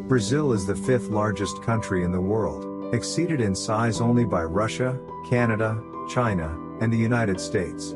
Brazil is the fifth largest country in the world, exceeded in size only by Russia, Canada, China, and the United States.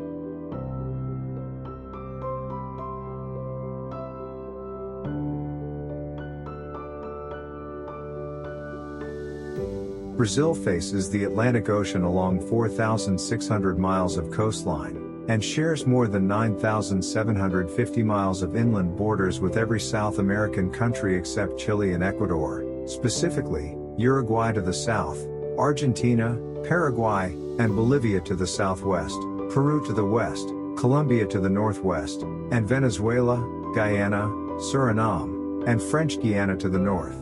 Brazil faces the Atlantic Ocean along 4,600 miles of coastline, and shares more than 9,750 miles of inland borders with every South American country except Chile and Ecuador, specifically, Uruguay to the south, Argentina, Paraguay, and Bolivia to the southwest, Peru to the west, Colombia to the northwest, and Venezuela, Guyana, Suriname, and French Guiana to the north.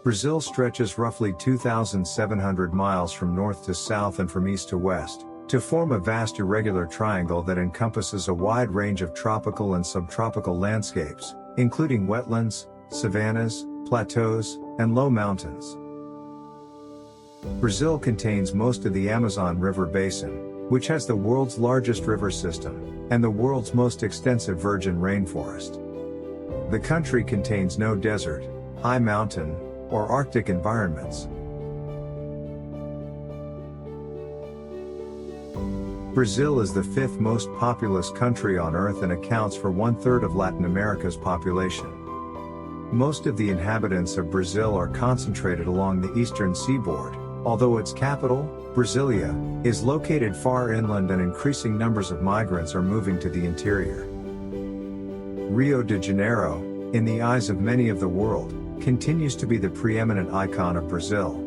Brazil stretches roughly 2,700 miles from north to south and from east to west, to form a vast irregular triangle that encompasses a wide range of tropical and subtropical landscapes, including wetlands, savannas, plateaus, and low mountains. Brazil contains most of the Amazon River basin, which has the world's largest river system, and the world's most extensive virgin rainforest. The country contains no desert, high mountain, or Arctic environments. Brazil is the fifth most populous country on Earth and accounts for 1/3 of Latin America's population. Most of the inhabitants of Brazil are concentrated along the eastern seaboard, although its capital, Brasilia, is located far inland and increasing numbers of migrants are moving to the interior. Rio de Janeiro, in the eyes of many of the world, continues to be the preeminent icon of Brazil.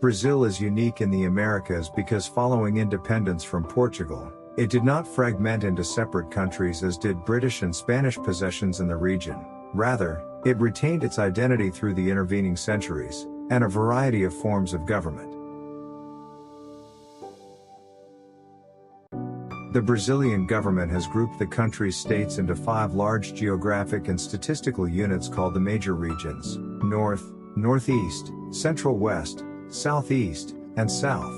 Brazil is unique in the Americas because following independence from Portugal, it did not fragment into separate countries as did British and Spanish possessions in the region. Rather, it retained its identity through the intervening centuries, and a variety of forms of government. The Brazilian government has grouped the country's states into 5 large geographic and statistical units called the major regions: North, Northeast, Central West, Southeast, and South.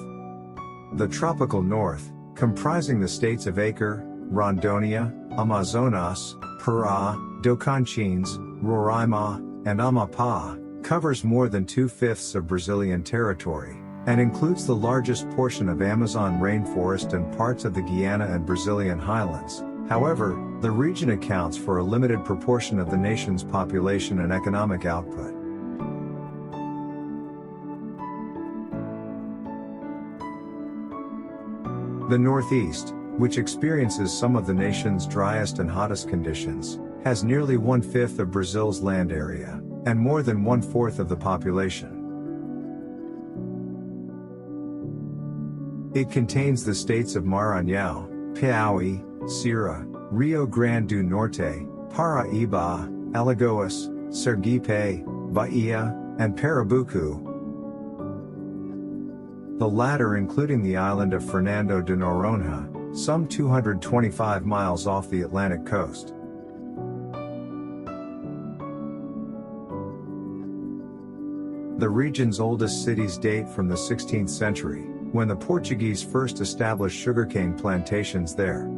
The tropical north, comprising the states of Acre, Rondônia, Amazonas, Pará, Tocantins, Roraima, and Amapá, covers more than 2/5 of Brazilian territory, and includes the largest portion of Amazon rainforest and parts of the Guiana and Brazilian highlands. However, the region accounts for a limited proportion of the nation's population and economic output. The Northeast, which experiences some of the nation's driest and hottest conditions, has nearly 1/5 of Brazil's land area, and more than 1/4 of the population. It contains the states of Maranhão, Piauí, Ceará, Rio Grande do Norte, Paraíba, Alagoas, Sergipe, Bahia, and Pernambuco. The latter including the island of Fernando de Noronha, some 225 miles off the Atlantic coast. The region's oldest cities date from the 16th century, when the Portuguese first established sugarcane plantations there.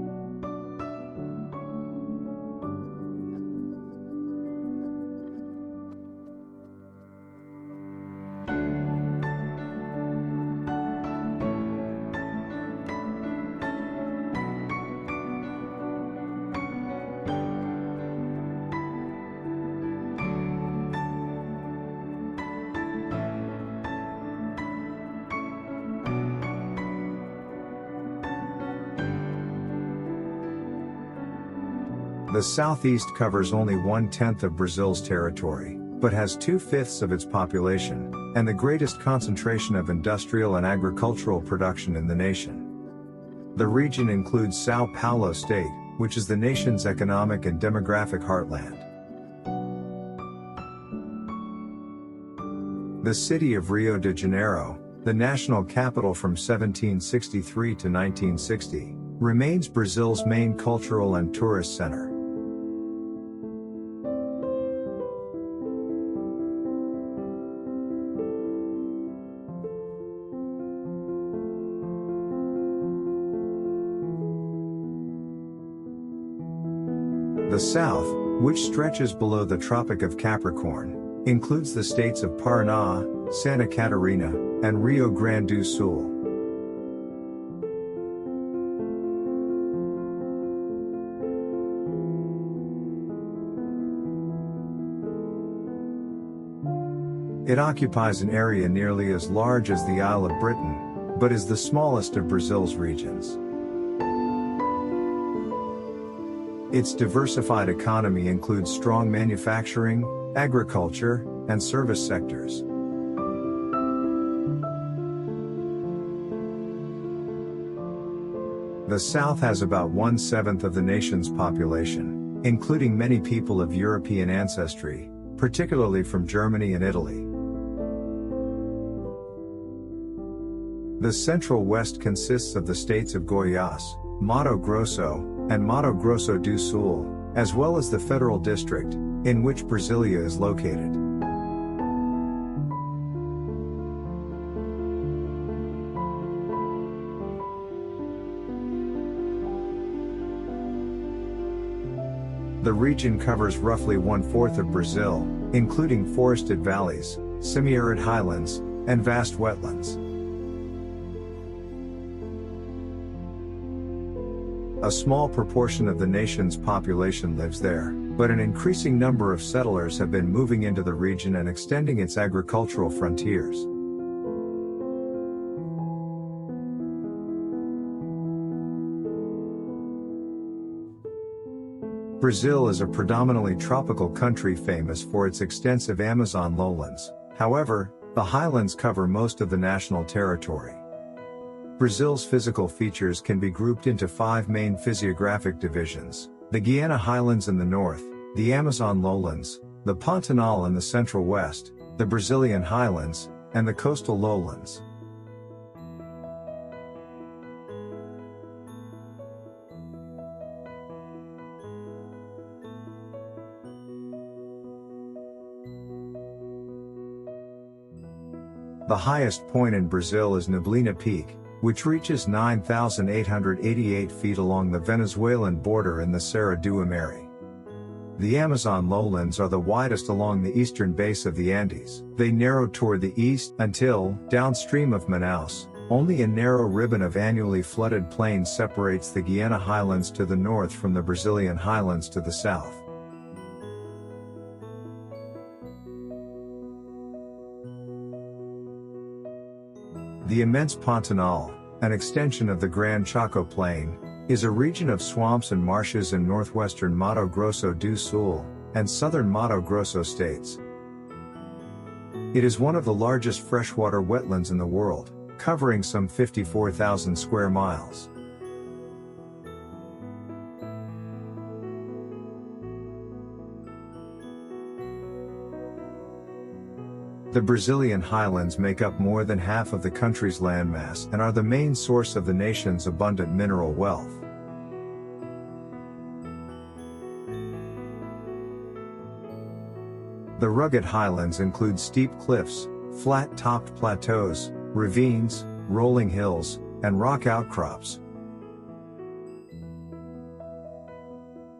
The southeast covers only 1/10 of Brazil's territory, but has 2/5 of its population, and the greatest concentration of industrial and agricultural production in the nation. The region includes São Paulo state, which is the nation's economic and demographic heartland. The city of Rio de Janeiro, the national capital from 1763 to 1960, remains Brazil's main cultural and tourist center. The south, which stretches below the Tropic of Capricorn, includes the states of Paraná, Santa Catarina, and Rio Grande do Sul. It occupies an area nearly as large as the Isle of Britain, but is the smallest of Brazil's regions. Its diversified economy includes strong manufacturing, agriculture, and service sectors. The South has about 1/7 of the nation's population, including many people of European ancestry, particularly from Germany and Italy. The Central West consists of the states of Goiás, Mato Grosso, and Mato Grosso do Sul, as well as the Federal District, in which Brasilia is located. The region covers roughly 1/4 of Brazil, including forested valleys, semi-arid highlands, and vast wetlands. A small proportion of the nation's population lives there, but an increasing number of settlers have been moving into the region and extending its agricultural frontiers. Brazil is a predominantly tropical country famous for its extensive Amazon lowlands. However, the highlands cover most of the national territory. Brazil's physical features can be grouped into 5 main physiographic divisions: the Guiana Highlands in the north, the Amazon lowlands, the Pantanal in the central west, the Brazilian highlands, and the coastal lowlands. The highest point in Brazil is Neblina Peak, which reaches 9,888 feet along the Venezuelan border in the Serra do Imari. The Amazon lowlands are the widest along the eastern base of the Andes. They narrow toward the east until, downstream of Manaus, only a narrow ribbon of annually flooded plains separates the Guiana Highlands to the north from the Brazilian highlands to the south. The immense Pantanal, an extension of the Gran Chaco Plain, is a region of swamps and marshes in northwestern Mato Grosso do Sul and southern Mato Grosso states. It is one of the largest freshwater wetlands in the world, covering some 54,000 square miles. The Brazilian highlands make up more than half of the country's landmass and are the main source of the nation's abundant mineral wealth. The rugged highlands include steep cliffs, flat-topped plateaus, ravines, rolling hills, and rock outcrops.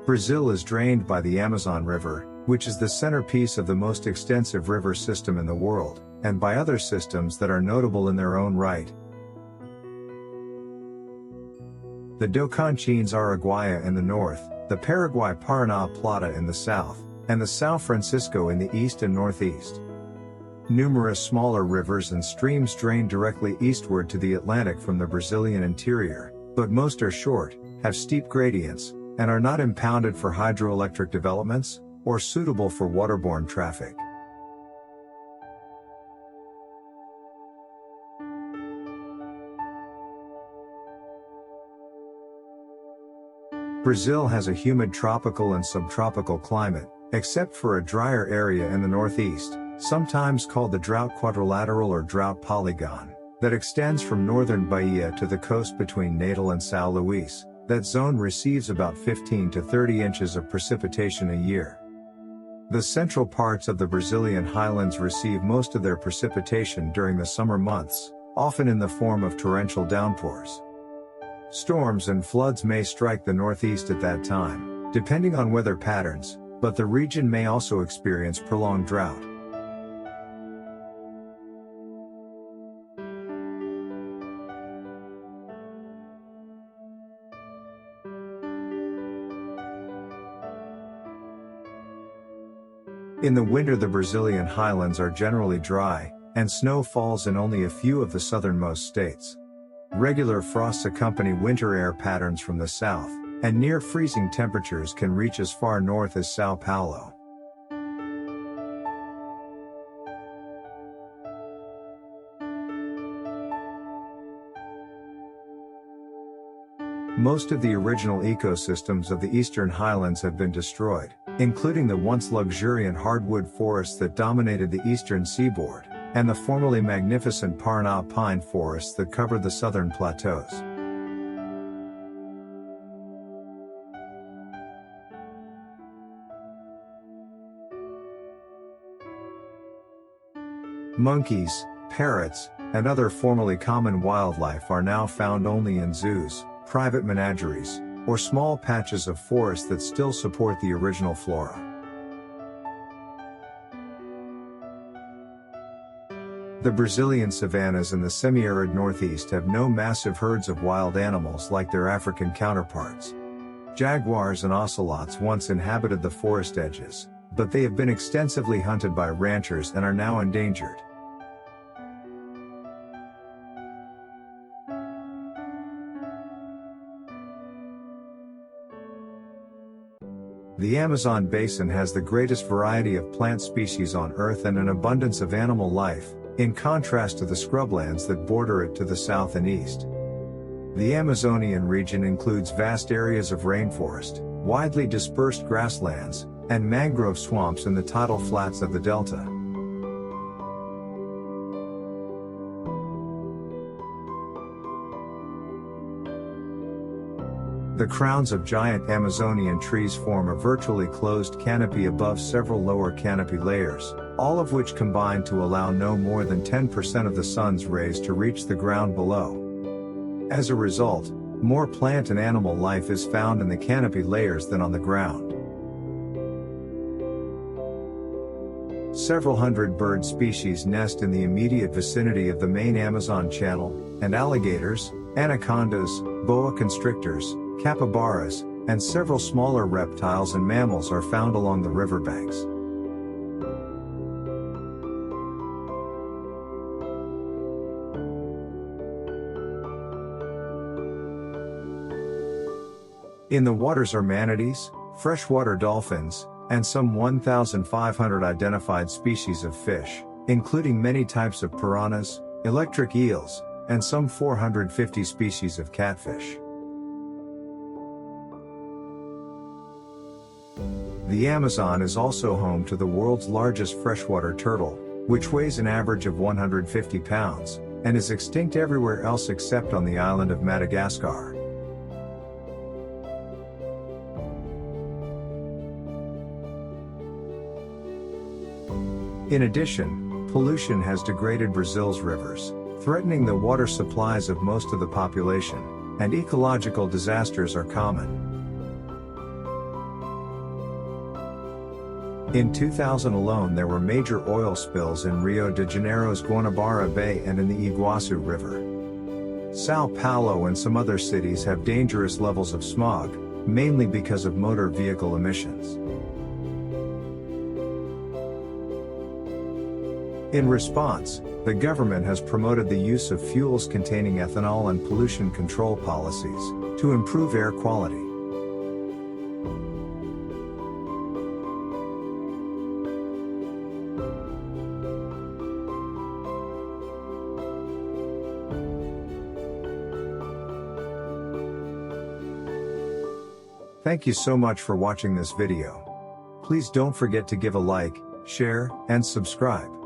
Brazil is drained by the Amazon River, which is the centerpiece of the most extensive river system in the world, and by other systems that are notable in their own right. The Tocantins Araguaia in the north, the Paraguay Paraná Plata in the south, and the São Francisco in the east and northeast. Numerous smaller rivers and streams drain directly eastward to the Atlantic from the Brazilian interior, but most are short, have steep gradients, and are not impounded for hydroelectric developments, or suitable for waterborne traffic. Brazil has a humid tropical and subtropical climate, except for a drier area in the northeast, sometimes called the drought quadrilateral or drought polygon, that extends from northern Bahia to the coast between Natal and São Luís. That zone receives about 15 to 30 inches of precipitation a year. The central parts of the Brazilian highlands receive most of their precipitation during the summer months, often in the form of torrential downpours. Storms and floods may strike the northeast at that time, depending on weather patterns, but the region may also experience prolonged drought. In the winter, the Brazilian highlands are generally dry, and snow falls in only a few of the southernmost states. Regular frosts accompany winter air patterns from the south, and near freezing temperatures can reach as far north as São Paulo. Most of the original ecosystems of the eastern highlands have been destroyed, including the once luxuriant hardwood forests that dominated the eastern seaboard, and the formerly magnificent Paraná pine forests that covered the southern plateaus. Monkeys, parrots, and other formerly common wildlife are now found only in zoos, private menageries, or small patches of forest that still support the original flora. The Brazilian savannas in the semi-arid northeast have no massive herds of wild animals like their African counterparts. Jaguars and ocelots once inhabited the forest edges, but they have been extensively hunted by ranchers and are now endangered. The Amazon basin has the greatest variety of plant species on Earth and an abundance of animal life, in contrast to the scrublands that border it to the south and east. The Amazonian region includes vast areas of rainforest, widely dispersed grasslands, and mangrove swamps in the tidal flats of the delta. The crowns of giant Amazonian trees form a virtually closed canopy above several lower canopy layers, all of which combine to allow no more than 10% of the sun's rays to reach the ground below. As a result, more plant and animal life is found in the canopy layers than on the ground. Several hundred bird species nest in the immediate vicinity of the main Amazon channel, and alligators, anacondas, boa constrictors, capybaras, and several smaller reptiles and mammals are found along the riverbanks. In the waters are manatees, freshwater dolphins, and some 1,500 identified species of fish, including many types of piranhas, electric eels, and some 450 species of catfish. The Amazon is also home to the world's largest freshwater turtle, which weighs an average of 150 pounds, and is extinct everywhere else except on the island of Madagascar. In addition, pollution has degraded Brazil's rivers, threatening the water supplies of most of the population, and ecological disasters are common. In 2000 alone, there were major oil spills in Rio de Janeiro's Guanabara Bay and in the Iguaçu River. São Paulo and some other cities have dangerous levels of smog, mainly because of motor vehicle emissions. In response, the government has promoted the use of fuels containing ethanol and pollution control policies to improve air quality. Thank you so much for watching this video. Please don't forget to give a like, share, and subscribe.